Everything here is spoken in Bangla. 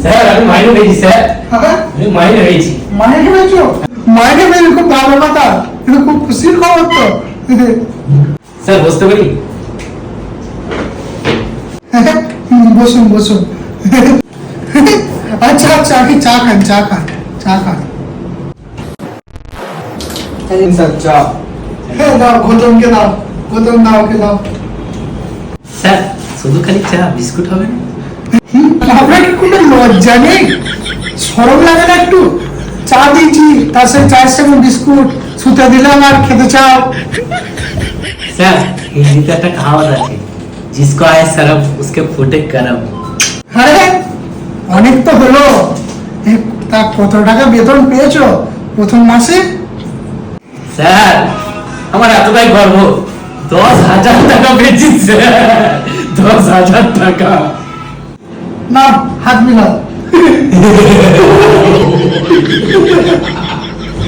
স্যার আমি মাইনে পেয়েছি স্যার, হ্যাঁ আমি মাইনে পেয়েছি। মাইনে পেয়েছো? মাইনে পেয়ে খুব ভালো কথা, কিন্তু খুব খুশির খবর তো। স্যার বসতে পারি? বসুন বসুন। আচ্ছা আচ্ছা, আগে চা খান, চা খান, চা খান। স্যার চা। হ্যাঁ দাও, গৌতমকে দাও, গৌতম দাও, ওকে দাও। স্যার শুধু খালি চা, বিস্কুট হবে না? আপনার কি কোনো লজ্জা নেই? সরম লাগে না একটু? চা দিয়েছি, তার সাথে চায়ের সঙ্গে বিস্কুট, সুতে দিলাম আর খেতে চাও। স্যার হিন্দিতে একটা কাহাওয়াত আছে, जिसको आए शर्म उसके फूटे करम। আরে অনেক তো হলো। তা কত টাকা বেতন পেয়েছো প্রথম মাসে? স্যার আমার এতটাই গর্ব, 10,000 টাকা পেয়েছি স্যার, 10,000 টাকা। না, হাত মিলাও।